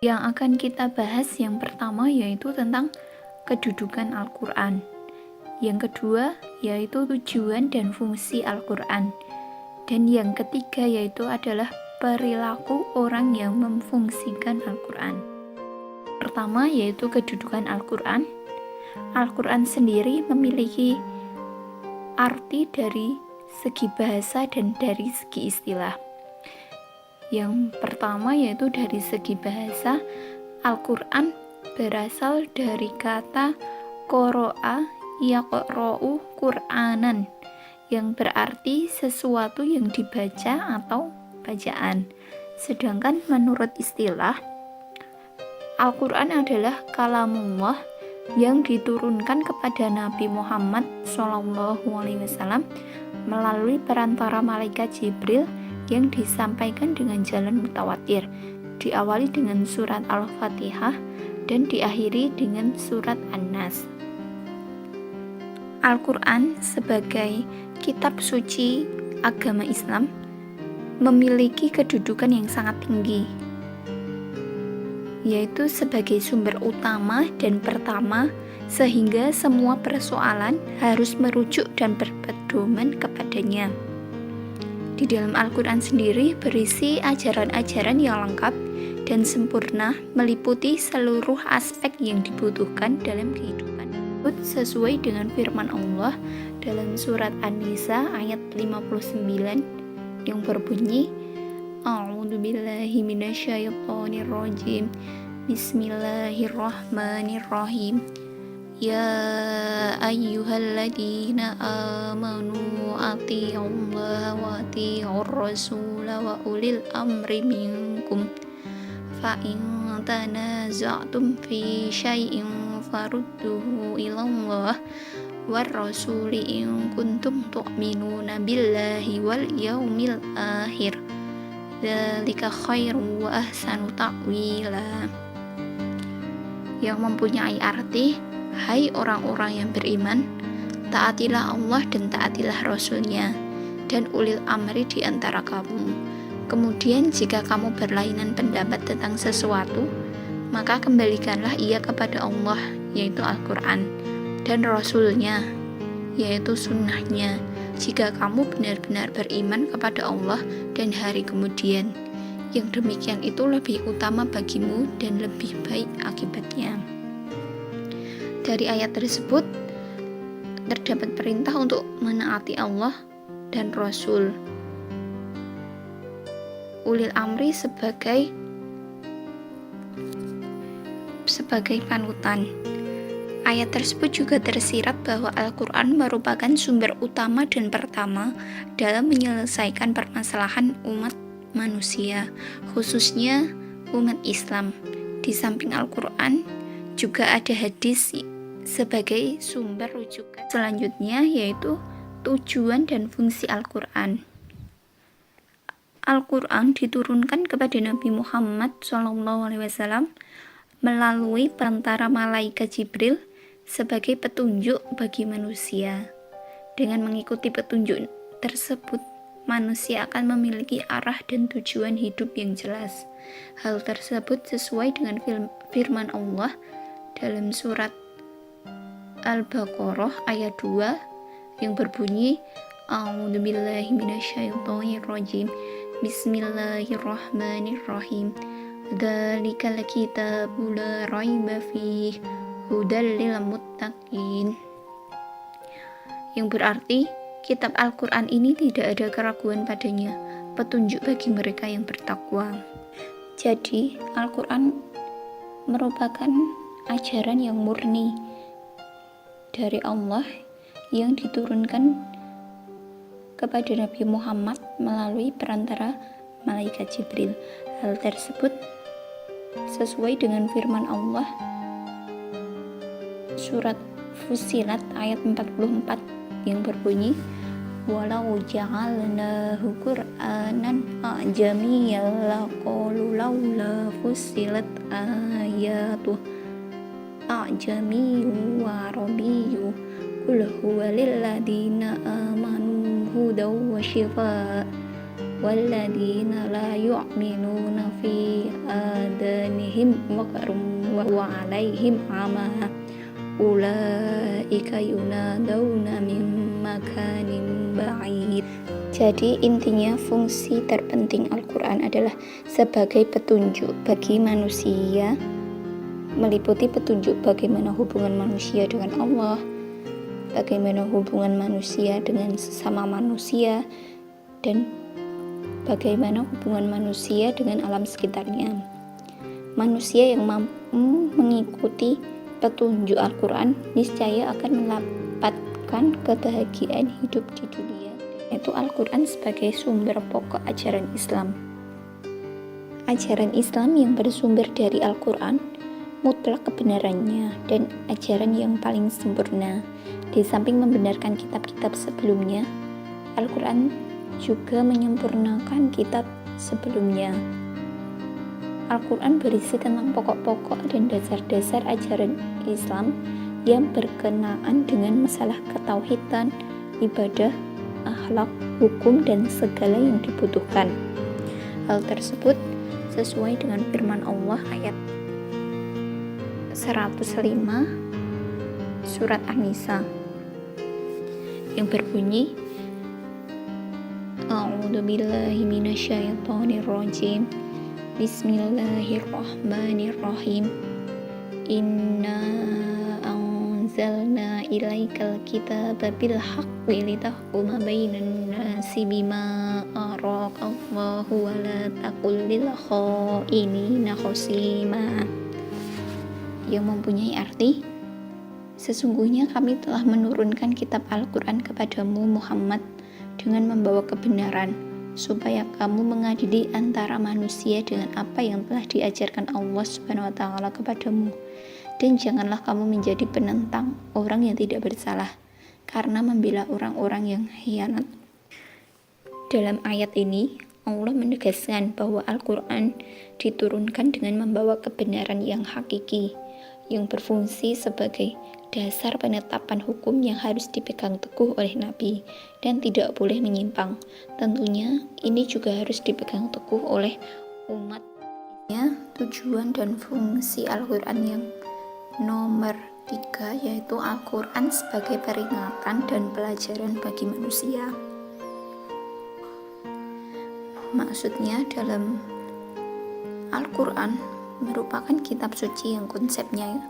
Yang akan kita bahas yang pertama yaitu tentang kedudukan Al-Quran. Yang kedua yaitu tujuan dan fungsi Al-Quran. Dan yang ketiga yaitu adalah perilaku orang yang memfungsikan Al-Quran. Pertama yaitu kedudukan Al-Quran. Al-Quran sendiri memiliki arti dari segi bahasa dan dari segi istilah. Yang pertama yaitu dari segi bahasa, Al-Quran berasal dari kata qoro'a yaqra'u Qur'anan, yang berarti sesuatu yang dibaca atau bacaan. Sedangkan menurut istilah, Al-Quran adalah kalamullah yang diturunkan kepada Nabi Muhammad SAW melalui perantara malaikat Jibril yang disampaikan dengan jalan mutawatir, diawali dengan surat Al-Fatihah dan diakhiri dengan surat An-Nas. Al-Quran sebagai kitab suci agama Islam memiliki kedudukan yang sangat tinggi, yaitu sebagai sumber utama dan pertama, sehingga semua persoalan harus merujuk dan berpedoman kepadanya. Di dalam Al-Quran sendiri berisi ajaran-ajaran yang lengkap dan sempurna, meliputi seluruh aspek yang dibutuhkan dalam kehidupan. Sesuai dengan firman Allah dalam surat An-Nisa ayat 59 yang berbunyi, A'udzubillahi minasyaitonirrajim. Bismillahirrahmanirrahim. Ya ayyuhalladzina amanu ati'ullaha wa ati'ur rasula wa ulil amri minkum fa in tanaza'tum fi syai'in farudduhu ilallah war rasuli in kuntum tu'minuna billahi wal yaumil akhir dzalika khairu wa ahsanu ta'wila. Yang mempunyai arti, hai orang-orang yang beriman, taatilah Allah dan taatilah Rasul-Nya dan ulil amri di antara kamu. Kemudian jika kamu berlainan pendapat tentang sesuatu, maka kembalikanlah ia kepada Allah, yaitu Al-Quran, dan Rasul-Nya, yaitu sunnahnya, jika kamu benar-benar beriman kepada Allah dan hari kemudian. Yang demikian itu lebih utama bagimu dan lebih baik akibatnya. Dari ayat tersebut terdapat perintah untuk menaati Allah dan Rasul. Ulil amri sebagai panutan. Ayat tersebut juga tersirat bahwa Al-Quran merupakan sumber utama dan pertama dalam menyelesaikan permasalahan umat manusia, khususnya umat Islam. Di samping Al-Quran juga ada hadis sebagai sumber rujukan. Selanjutnya yaitu tujuan dan fungsi Al-Quran. Al-Quran diturunkan kepada Nabi Muhammad SAW melalui perantara malaikat Jibril sebagai petunjuk bagi manusia. Dengan mengikuti petunjuk tersebut, manusia akan memiliki arah dan tujuan hidup yang jelas. Hal tersebut sesuai dengan firman Allah dalam surat Al-Baqarah ayat 2 yang berbunyi, A'udzubillahi minasyaitonirrajim. Bismillahirrahmanirrahim. Dzalikal kitabu la raiba fihi hudal lil muttaqin. Yang berarti kitab Al-Quran ini tidak ada keraguan padanya, petunjuk bagi mereka yang bertakwa. Jadi, Al-Quran merupakan ajaran yang murni dari Allah yang diturunkan kepada Nabi Muhammad melalui perantara malaikat Jibril. Hal tersebut sesuai dengan firman Allah surat Fussilat ayat 44 yang berbunyi, walau ja'alnahu Qur'anan a'jamiyyan laqalu laula fussilat ayatuh a'jamiyyu wa arabiyyu qul huwa lil ladzina amanu hudaw wa shifaa walladzina la yu'minuna fi adanihim waqrun wa huwa 'alaihim 'ama ulaika yunadawna min makanin ba'id. Jadi intinya fungsi terpenting Al-Quran adalah sebagai petunjuk bagi manusia, meliputi petunjuk bagaimana hubungan manusia dengan Allah, bagaimana hubungan manusia dengan sesama manusia, dan bagaimana hubungan manusia dengan alam sekitarnya. Manusia yang mampu mengikuti petunjuk Al-Quran niscaya akan mendapatkan kebahagiaan hidup di dunia. Itu Al-Quran sebagai sumber pokok ajaran Islam. Ajaran Islam yang bersumber dari Al-Quran mutlak kebenarannya dan ajaran yang paling sempurna. Di samping membenarkan kitab-kitab sebelumnya, Al-Quran juga menyempurnakan kitab sebelumnya. Al-Quran berisi tentang pokok-pokok dan dasar-dasar ajaran Islam yang berkenaan dengan masalah ketauhidan, ibadah, akhlak, hukum, dan segala yang dibutuhkan. Hal tersebut sesuai dengan firman Allah ayat 105 surat An-Nisa yang berbunyi A'udzubillahi minasyaitonirrajim. Bismillahirrahmanirrahim. Inna anzalna ilaikal kitaba bil haqqi litahkuma bainan nasi bima araqallahu wa la taqul lil kha'inina khasima. Yang mempunyai arti, sesungguhnya kami telah menurunkan kitab Al-Quran kepadamu Muhammad dengan membawa kebenaran, supaya kamu mengadili antara manusia dengan apa yang telah diajarkan Allah Subhanahu wa Ta'ala kepadamu. Dan janganlah kamu menjadi penentang orang yang tidak bersalah, karena membela orang-orang yang khianat. Dalam ayat ini, Allah menegaskan bahwa Al-Quran diturunkan dengan membawa kebenaran yang hakiki, yang berfungsi sebagai dasar penetapan hukum yang harus dipegang teguh oleh Nabi dan tidak boleh menyimpang. Tentunya ini juga harus dipegang teguh oleh umat. Tujuan dan fungsi Al-Quran yang nomor 3 yaitu Al-Quran sebagai peringatan dan pelajaran bagi manusia. Maksudnya dalam Al-Quran merupakan kitab suci yang konsepnya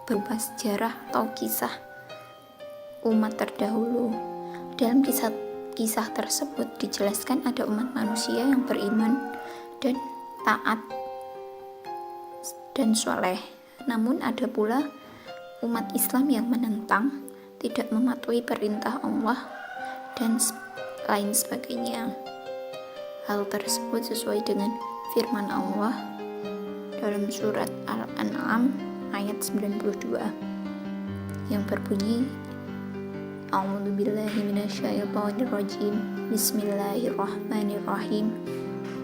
berupa sejarah atau kisah umat terdahulu. Dalam kisah tersebut dijelaskan ada umat manusia yang beriman dan taat dan soleh. Namun ada pula umat Islam yang menentang, tidak mematuhi perintah Allah, dan lain sebagainya. Hal tersebut sesuai dengan firman Allah dalam surat Al-An'am ayat 92 yang berbunyi A'udzubillahi minasyaitonirrajim. Bismillahirrahmanirrahim.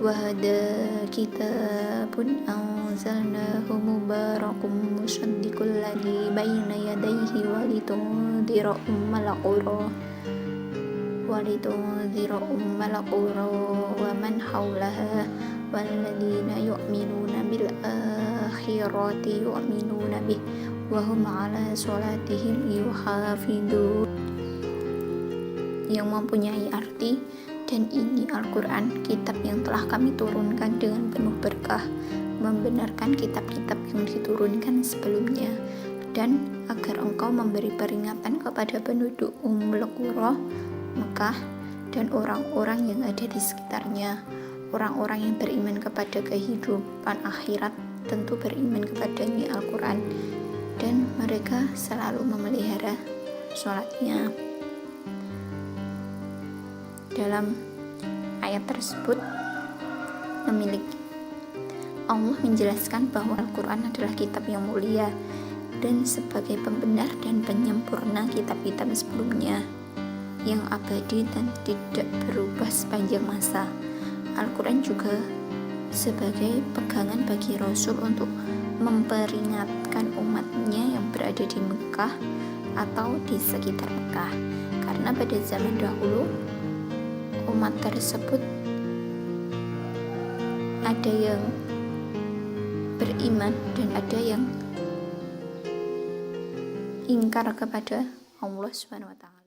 Wa hadza kitabun anzalnahu mubarakun musaddiqul ladzi baina yadayhi wa litundhira ummal qura wa man haulaha walladzina yu'minuna bil akhirati yu'minuna bih wa hum 'ala sholatihim yuhafidun. Yang mempunyai arti, dan ini Al-Quran, kitab yang telah kami turunkan dengan penuh berkah, membenarkan kitab-kitab yang diturunkan sebelumnya, dan agar engkau memberi peringatan kepada penduduk Ummul Qura, Mekah, dan orang-orang yang ada di sekitarnya. Orang-orang yang beriman kepada kehidupan akhirat tentu beriman kepadanya Al-Quran, dan mereka selalu memelihara sholatnya. Dalam ayat tersebut Allah menjelaskan bahwa Al-Quran adalah kitab yang mulia dan sebagai pembenar dan penyempurna kitab-kitab sebelumnya yang abadi dan tidak berubah sepanjang masa. Al-Quran juga sebagai pegangan bagi Rasul untuk memperingatkan umatnya yang berada di Mekah atau di sekitar Mekah, karena pada zaman dahulu umat tersebut ada yang beriman dan ada yang ingkar kepada Allah Subhanahu wa taala.